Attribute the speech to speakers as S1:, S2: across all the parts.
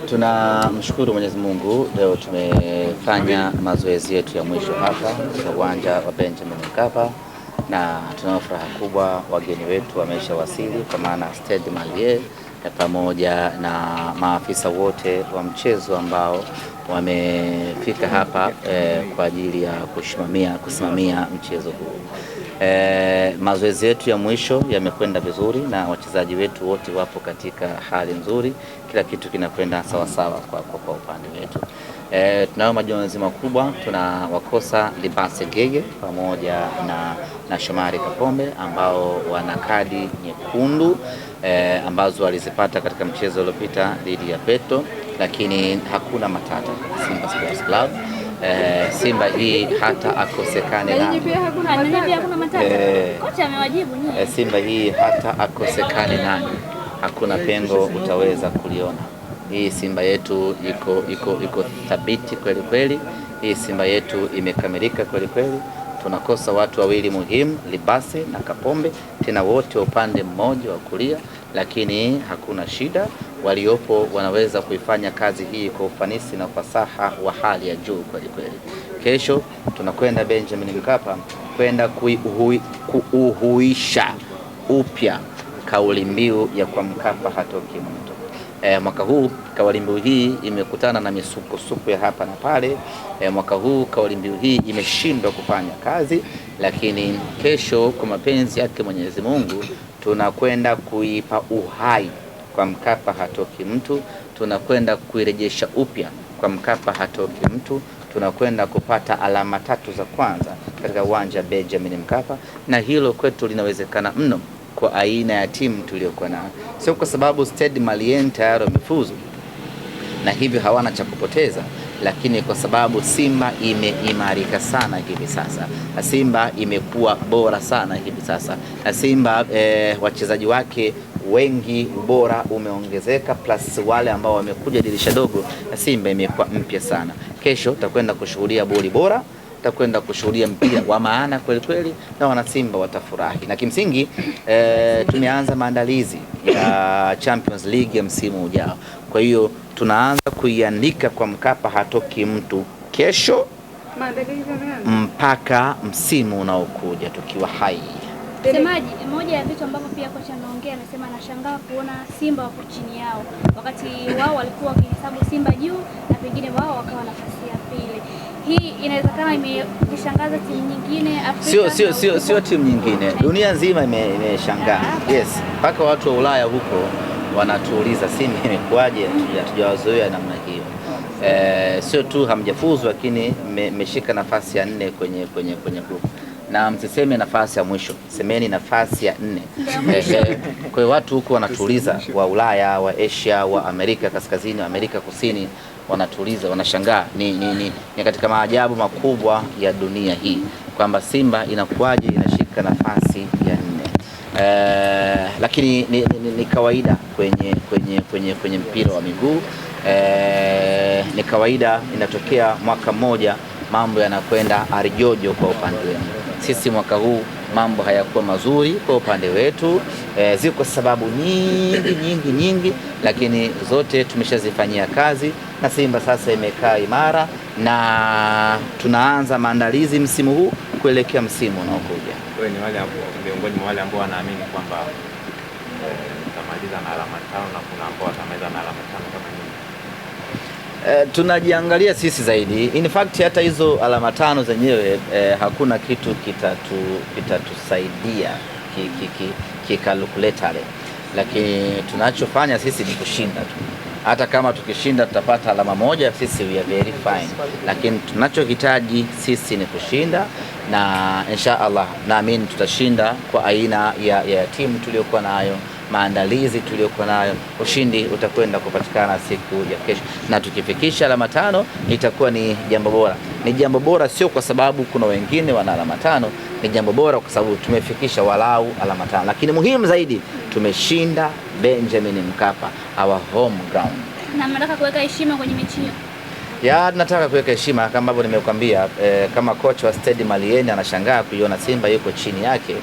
S1: Tunamshukuru Mwenyezi Mungu, leo tumefanya mazoezi yetu ya mwisho hapa katika uwanja wa Benjamin Mkapa na tuna furaha kubwa, wageni wetu wameshawasili kwa maana Stade Malien pamoja na maafisa wote wa mchezo ambao wamefika hapa kwa ajili ya kusimamia mchezo huu. Mazoezi yetu ya mwisho yamekwenda vizuri na wachezaji wetu wote wapo katika hali nzuri, kila kitu kinakwenda sawa sawa kwa upande wetu. Tunayo majonzi makubwa, tunawakosa Libase Gege pamoja na Shomari Kapombe ambao wana kadi nyekundu ambazo walizipata katika mchezo uliopita dhidi ya Petro, lakini hakuna matata. Simba Sports Club Simba hii hata akosekane nani.
S2: Kocha amewajibu nyinyi.
S1: Simba hii hata akosekane nani, hakuna pengo utaweza kuliona. Hii Simba yetu iko thabiti kweli kweli. Hii Simba yetu imekamilika kweli kweli. Tunakosa watu wawili muhimu, Libase na Kapombe, tena wote upande mmoja wa kulia, lakini hakuna shida. Waliopo wanaweza kuifanya kazi hii kwa ufanisi na ufasaha wa hali ya juu kweli kweli. Kesho tunakwenda Benjamin Mkapa kwenda kuuhuisha upya kauli mbiu ya kwa Mkapa hatoki mtu. Mwaka huu kauli mbiu hii imekutana na misukosuko ya hapa na pale. Mwaka huu kauli mbiu hii imeshindwa kufanya kazi, lakini kesho kwa mapenzi yake Mwenyezi Mungu tunakwenda kuipa uhai kwa Mkapa hatoki mtu. Tunakwenda kuirejesha upya kwa Mkapa hatoki mtu. Tunakwenda kupata alama 3 za kwanza katika uwanja Benjamin Mkapa, na hilo kwetu linawezekana mno kwa aina ya timu tuliyokuwa nayo. Sio kwa sababu Stade Malien tayari wamefuzu na hivyo hawana cha kupoteza, lakini kwa sababu Simba imeimarika sana hivi sasa. Simba imekuwa bora sana hivi sasa. Na Simba wachezaji wake wengi, ubora umeongezeka, plus wale ambao wamekuja dirisha dogo, na Simba imekuwa mpya sana. Kesho tutakwenda kushuhudia boli bora, tutakwenda kushuhudia mpira wa maana kweli kweli, na wana Simba watafurahi. Na kimsingi tumeanza maandalizi ya Champions League ya msimu ujao. Kwa hiyo tunaanza kuiandika kwa Mkapa hatoki mtu kesho mpaka msimu unaokuja tukiwa hai.
S2: Msemaji, moja ya vitu ambavyo pia kocha anaongea, anasema anashangaa kuona Simba wako chini yao wakati wao walikuwa wakihesabu Simba juu na pengine wao wakawa nafasi ya pili. Hii inawezekana imeshangaza timu nyingine Afrika?
S1: Sio timu nyingine, dunia nzima imeshangaa. Yes, mpaka watu wa Ulaya huko wanatuuliza Simba imekuaje, hatujawazoea namna hiyo. Sio tu hamjafuzu, lakini mmeshika nafasi ya 4 kwenye group. Na msiseme nafasi ya mwisho, semeni nafasi ya 4. Kwa hiyo watu huko wanatuuliza, wa Ulaya, wa Asia, wa Amerika Kaskazini, wa Amerika Kusini, wanatuuliza, wanashangaa. Ni katika maajabu makubwa ya dunia hii kwamba Simba inakuwaje inashika nafasi ya 4. Lakini ni kawaida kwenye mpira wa miguu. Ni kawaida, inatokea mwaka mmoja mambo yanakwenda arijojo kwa upande wetu. Sisi mwaka huu mambo hayakuwa mazuri kwa upande wetu. Ziko sababu nyingi, lakini zote tumeshazifanyia kazi, na Simba sasa imekaa imara na tunaanza maandalizi msimu huu kuelekea msimu unaokuja.
S3: Wewe ni miongoni mwa wale ambao wanaamini kwamba tutamaliza na alama 5 na kuna ambao watamaliza na alama 5 kama nyinyi?
S1: Tunajiangalia sisi zaidi. In fact hata hizo alama 5 zenyewe hakuna kitu kitatusaidia kikalkulate, lakini tunachofanya sisi ni kushinda tu. Hata kama tukishinda tutapata alama 1, sisi we are very fine, lakini tunachohitaji sisi ni kushinda, na insha Allah naamini tutashinda kwa aina ya timu tuliyokuwa nayo, maandalizi tuliyokuwa nayo. Ushindi utakwenda kupatikana siku ya kesho, na tukifikisha alama 5 itakuwa ni jambo bora. Ni jambo bora sio kwa sababu kuna wengine wana alama 5, ni jambo bora kwa sababu tumefikisha walau alama 5, lakini muhimu zaidi tumeshinda Benjamin Mkapa, our home ground.
S2: Na mnataka kuweka heshima kwenye mechi hiyo?
S1: Nataka kuweka heshima kama ambavyo nimekuambia. Kama kocha wa Stade Malien anashangaa kuiona Simba yuko chini yake,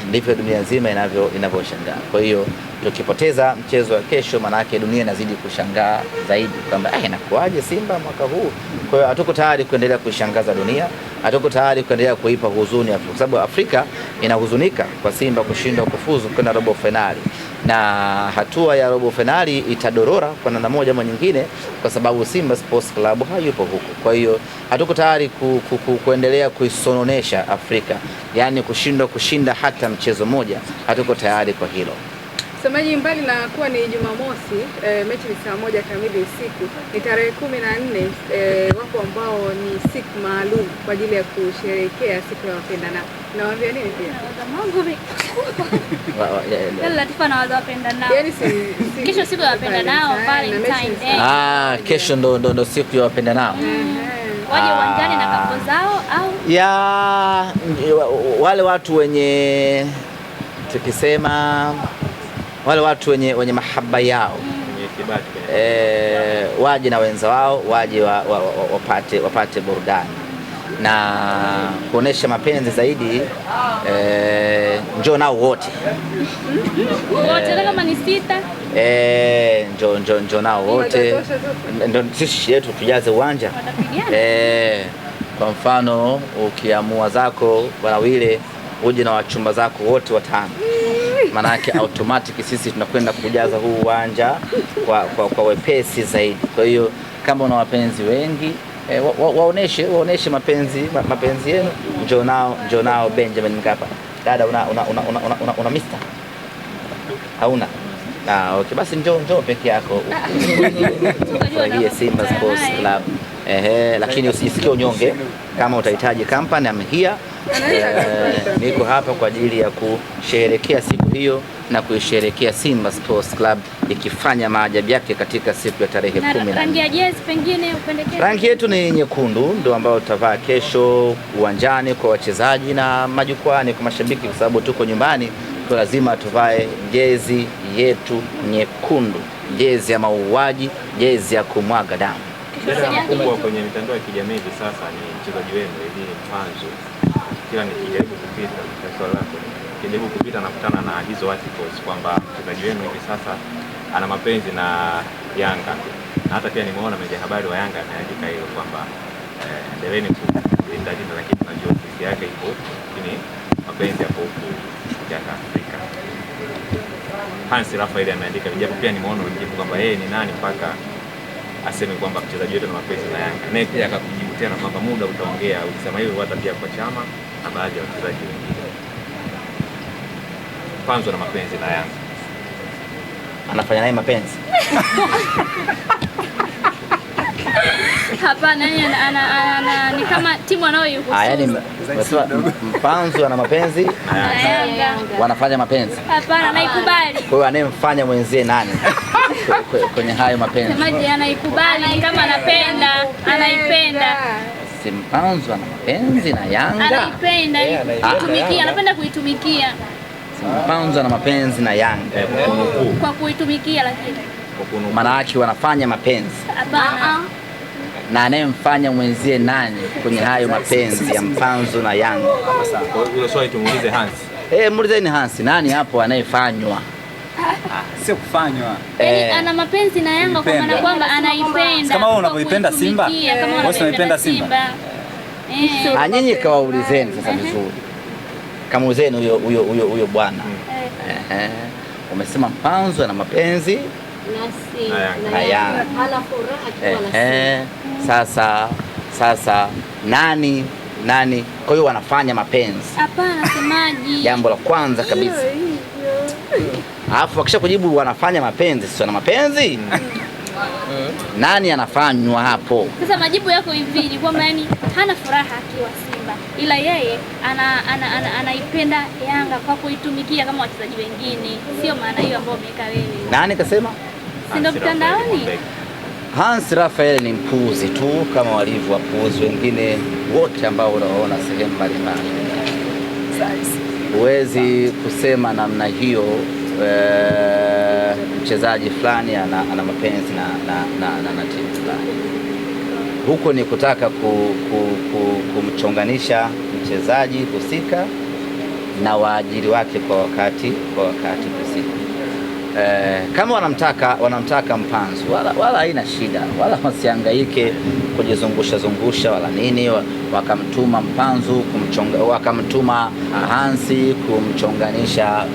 S1: ndivyo dunia nzima inavyoshangaa. Kwa hiyo tukipoteza mchezo wa kesho, manake dunia inazidi kushangaa zaidi kwamba inakuaje Simba mwaka huu. Kwa hiyo hatuko tayari kuendelea kuishangaza dunia, hatuko tayari kuendelea kuipa huzuni Afrika, kwa sababu Afrika inahuzunika kwa Simba kushindwa kufuzu kwenda robo finali, na hatua ya robo finali itadorora kwa namna moja ama nyingine, kwa sababu Simba Sports Club hayupo huko. Kwa hiyo hatuko tayari kuendelea kuisononesha Afrika, yani kushindwa kushinda hata mchezo moja, hatuko tayari kwa hilo.
S4: Msemaji, mbali na kuwa ni Jumamosi, mechi ni saa 1 kamili usiku, ni tarehe 14, wapo ambao ni siku maalum kwa ajili ya kusherehekea siku ya wapendanao. Nawaambia nini pia?
S2: Latifa na wapendanao.
S4: Yaani
S2: kesho siku ya wapendanao, Valentine Day.
S1: Kesho ndo siku ya wapendanao.
S2: Waje uwanjani na kapo zao au
S1: ya wale watu wenye, tukisema wale watu wenye mahaba yao, waje na wenza wao, waje wapate burudani na kuonesha mapenzi zaidi. Njoo nao wote
S2: kama ni 6,
S1: njoo nao wote, ndio sisi yetu tujaze uwanja. Kwa mfano ukiamua zako bwana Wile uje na wachumba zako wote 5, manake automatic sisi tunakwenda kujaza huu uwanja kwa wepesi zaidi. Kwa hiyo kama una wapenzi wengi, waoneshe mapenzi yenu. Njoo nao Benjamin Mkapa. Dada, una mister? Hauna? Okay, basi njoo peke yako ufurahie Simba Sports Club. Lakini usijisikie unyonge. Kama utahitaji company, I'm here. Niko hapa kwa ajili ya kusherehekea siku hiyo na kuisherehekea Simba Sports Club ikifanya maajabu yake katika siku ya tarehe 10.
S2: Rangi ya jezi pengine upendekeze?
S1: Rangi yetu ni nyekundu, ndio ambayo tutavaa kesho uwanjani kwa wachezaji na majukwani kwa mashabiki, kwa sababu tuko nyumbani, kwa lazima tuvae jezi yetu nyekundu, jezi ya mauaji, jezi ya kumwaga damu.
S3: Kubwa kwenye mitandao ya kijamii hivi sasa ni mchezaji wenu Elie Mpanzu. Kila nikijaribu kupita swala lako, nikijaribu kupita nakutana na hizo articles kwamba mchezaji wenu hivi sasa ana mapenzi na Yanga, na hata pia nimeona media habari wa Yanga ameandika hilo kwamba endeleeni kulinda, lakini tunajua ofisi yake ipo, lakini mapenzi yapo huku Yanga Afrika. Hans Raphael ameandika, japo pia nimeona wengine kwamba yeye ni nani mpaka aseme kwamba mchezaji wetu na mapenzi na Yanga. Naye pia akakujibu tena kwamba muda utaongea, ukisema hivyo hata pia kwa Chama na baadhi ya wachezaji wengine. Mpanzu na mapenzi na Yanga.
S1: Anafanya naye mapenzi?
S2: Hapana, ni kama timu anayoihusu.
S1: Yaani Mpanzu ana mapenzi
S2: na Yanga.
S1: Wanafanya mapenzi?
S2: Hapana, naikubali.
S1: Kwa hiyo anayemfanya mwenzie nani kwenye hayo mapenzi?
S2: Semaji anaikubali, kama anaipenda.
S1: Si Mpanzu ana mapenzi na Yanga?
S2: Anaipenda, kuitumikia, anapenda kuitumikia.
S1: Mpanzu ana mapenzi na Yanga
S2: kwa kuitumikia, lakini
S1: maana yake wanafanya mapenzi.
S2: Hapana.
S1: Na anayemfanya mwenzie nani kwenye hayo mapenzi ya Mpanzu na Yanga?
S3: Kwa hiyo swali tumuulize Hans.
S1: Muulizeni Hans, nani hapo anayefanywa?
S5: Sio kufanywa.
S2: Ana mapenzi na Yanga kwa maana kwamba anaipenda.
S5: Kama wewe unapoipenda Simba, wewe unaipenda Simba.
S1: Nyinyi kawaulizeni sasa vizuri. Kamuulizeni huyo bwana. Umesema Mpanzu ana mapenzi na Yanga. Sasa nani? Kwa hiyo wanafanya mapenzi?
S2: Hapana, semaji.
S1: Jambo la kwanza kabisa. Alafu akisha kujibu wanafanya mapenzi, sio na mapenzi? Nani anafanywa hapo?
S2: Sasa majibu yako hivi kwamba yani hana furaha akiwa Simba, ila yeye anaipenda Yanga kwa kuitumikia kama wachezaji wengine. Sio maana hiyo ambayo umeweka wewe.
S1: Nani kasema?
S2: Si ndio mtandaoni?
S1: Hans Raphael ni mpuuzi tu kama walivyo wapuuzi wengine wote ambao unaona sehemu mbalimbali. Huwezi kusema namna hiyo mchezaji fulani ana mapenzi na timu fulani. Huko ni kutaka kumchonganisha mchezaji husika na waajiri wake kwa wakati husika. Kama wanamtaka Mpanzu wala haina shida, wala wasihangaike kujizungusha wala nini, wakamtuma Mpanzu wakamtuma Hansi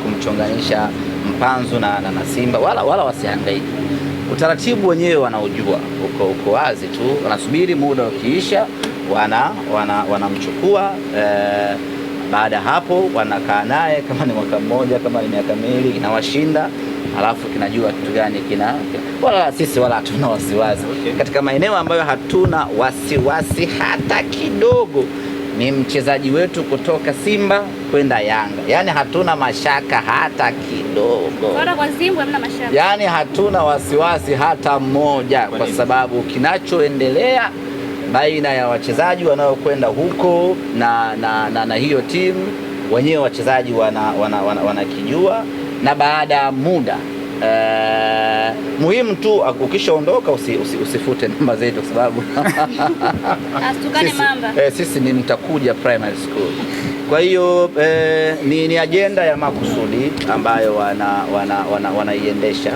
S1: kumchonganisha Mpanzu na Simba, wala wasihangaike. Utaratibu wenyewe wanaujua, uko wazi tu, wanasubiri muda ukiisha, wanamchukua baada hapo wanakaa naye, kama ni mwaka mmoja, kama ni miaka miwili, inawashinda, alafu kinajua kitu gani wala sisi wala hatuna wasiwasi. Okay. Katika maeneo ambayo hatuna wasiwasi hata kidogo ni mchezaji wetu kutoka Simba kwenda Yanga, yani hatuna mashaka hata kidogo.
S2: Kwa Simba hamna mashaka,
S1: yani hatuna wasiwasi hata mmoja, kwa sababu kinachoendelea baina ya wachezaji wanaokwenda huko na hiyo timu wenyewe wachezaji wanakijua, na baada ya muda muhimu tu ukishaondoka usifute namba zetu, kwa sababu sisi ni mtakuja primary school. Kwa hiyo ni agenda ya makusudi ambayo wanaiendesha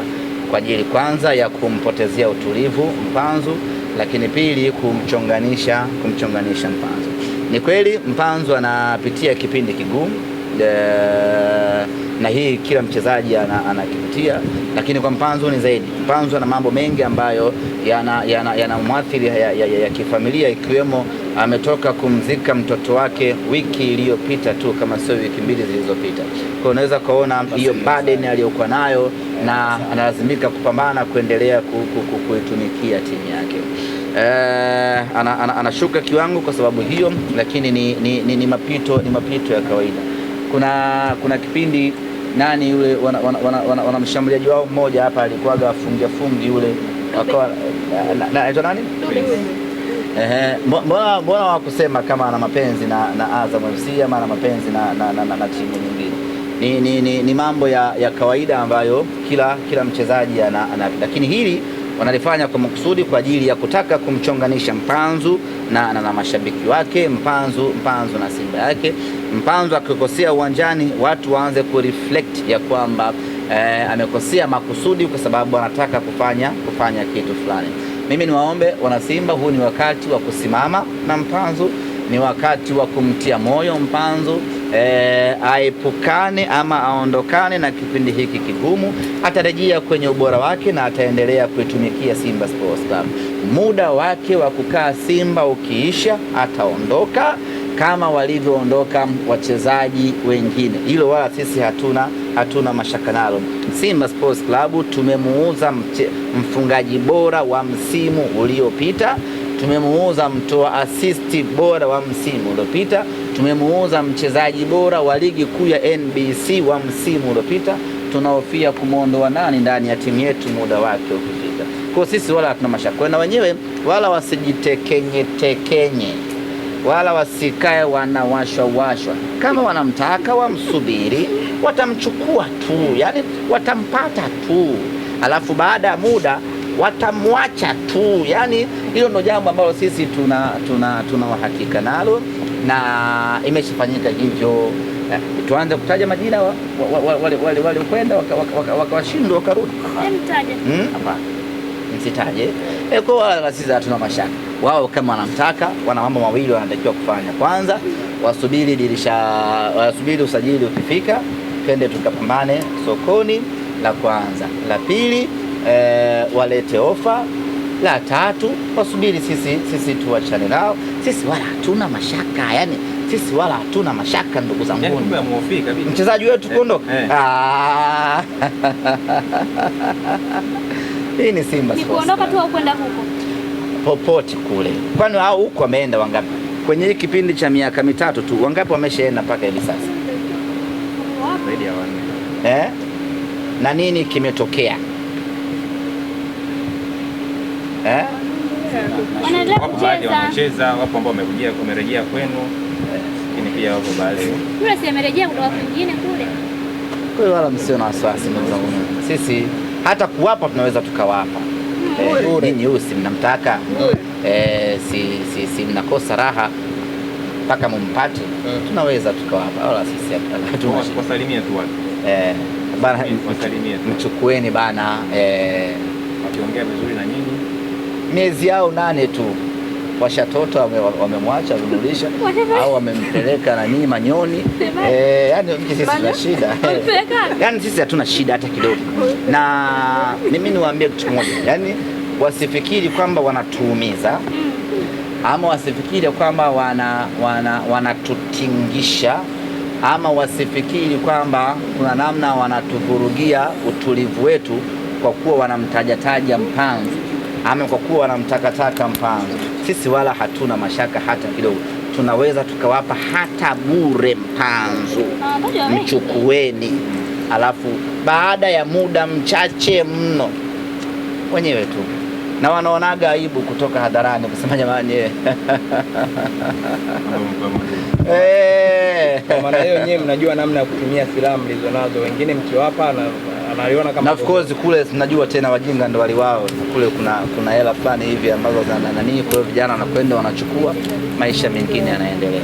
S1: kwa ajili kwanza ya kumpotezea utulivu Mpanzu, lakini pili kumchonganisha Mpanzu. Ni kweli Mpanzu anapitia kipindi kigumu, na hii kila mchezaji anakipitia, lakini kwa Mpanzu ni zaidi. Mpanzu ana mambo mengi ambayo yanamwathiri ya kifamilia, ikiwemo ametoka kumzika mtoto wake wiki iliyopita tu, kama sio wiki mbili zilizopita. Kwa unaweza kuona hiyo burden aliyokuwa nayo, na analazimika kupambana kuendelea kuitumikia timu yake. Anashuka kiwango kwa sababu hiyo, lakini ni mapito ya kawaida. Kuna kipindi nani yule wana mshambuliaji wao mmoja hapa alikuwaga fungi yule wakawa anaitwa nani? Mbona wakusema kama ana mapenzi na Azam FC ama ana mapenzi na timu nyingine? Ni mambo ya kawaida ambayo kila mchezaji ana, lakini hili wanalifanya kwa makusudi kwa ajili ya kutaka kumchonganisha Mpanzu na mashabiki wake, Mpanzu na Simba yake. Mpanzu akikosea uwanjani, watu waanze kureflect ya kwamba amekosea makusudi kwa sababu anataka kufanya kitu fulani. Mimi niwaombe wana Simba, huu ni wakati wa kusimama na Mpanzu, ni wakati wa kumtia moyo Mpanzu, aepukane ama aondokane na kipindi hiki kigumu. Atarejea kwenye ubora wake na ataendelea kuitumikia Simba Sports Club. Muda wake wa kukaa Simba ukiisha, ataondoka kama walivyoondoka wachezaji wengine. Hilo wala sisi hatuna mashaka nalo. Simba Sports Club tumemuuza mfungaji bora wa msimu uliopita, tumemuuza mtoa assist bora wa msimu uliopita, tumemuuza mchezaji bora wa ligi kuu ya NBC wa msimu uliopita. Tunahofia kumuondoa nani ndani ya timu yetu muda wake ukifika. Kwa sisi wala hatuna mashaka, na wenyewe wala wasijitekenye wala wasikae wanawashwa. Kama wanamtaka wamsubiri, watamchukua tu, yani watampata tu, alafu baada ya muda watamwacha tu. Yani hilo ndio jambo ambalo sisi tuna uhakika nalo, na imeshafanyika hivyo. Tuanze kutaja majina wale kwenda wakawashindwa wakarudi. Hapana, msitaje. Kwa wala sisi hatuna mashaka. Wao kama wanamtaka, wana mambo mawili wanatakiwa kufanya. Kwanza, wasubiri usajili ukifika, twende tukapambane sokoni, la kwanza. La pili, walete ofa. La tatu, wasubiri sisi tuachane nao. Sisi wala hatuna mashaka, yani sisi wala hatuna mashaka ndugu zangu. Mchezaji wetu kuondoka. Hii ni Simba Sports.
S2: Ni kuondoka tu au kwenda huko?
S1: Popote kule. Kwani hao huko wameenda wangapi? Kwenye hii kipindi cha miaka mitatu tu wangapi wameshaenda mpaka hivi sasa?
S3: Zaidi ya 4.
S1: Na nini kimetokea?
S3: Wanacheza, wapo ambao wamerejea kwenu. Lakini pia wapo baadhi.
S2: Yule si amerejea kutoka kwingine kule.
S1: Kwa hiyo wala msio na wasiwasi ndugu zangu. Sisi hata kuwapa tunaweza tukawapa. Ninyi usi mnamtaka, si mnakosa raha. mpaka mumpate, tunaweza tukawapa, wala sisi hatuna shida.
S3: Wasalimie tu watu
S1: bana, mchukueni bana,
S3: wakiongea vizuri na nyinyi.
S1: Miezi yao 8 tu washatoto wamemwacha wamemrudisha au wamempeleka na nini Manyoni. Yani sisi tuna shida yani sisi hatuna shida hata kidogo. Na mimi niwaambie kitu kimoja, yani wasifikiri kwamba wanatuumiza ama wasifikiri kwamba wanatutingisha ama wasifikiri kwamba kuna namna wanatuvurugia utulivu wetu kwa kuwa wanamtajataja Mpanzu ama kwa kuwa wanamtakataka Mpanzu. Sisi wala hatuna mashaka hata kidogo, tunaweza tukawapa hata bure Mpanzu, mchukueni, alafu baada ya muda mchache mno wenyewe tu na wanaonaga aibu kutoka hadharani kusema jamani
S6: kwa maana hiyo nyewe mnajua namna ya kutumia filamu mlizonazo, wengine mkiwapa analiona kama,
S1: na of course kule tunajua tena wajinga ndo waliwao kule, kuna hela fulani hivi ambazo za nani, kwa hiyo vijana wanakwenda wanachukua, maisha mengine yanaendelea.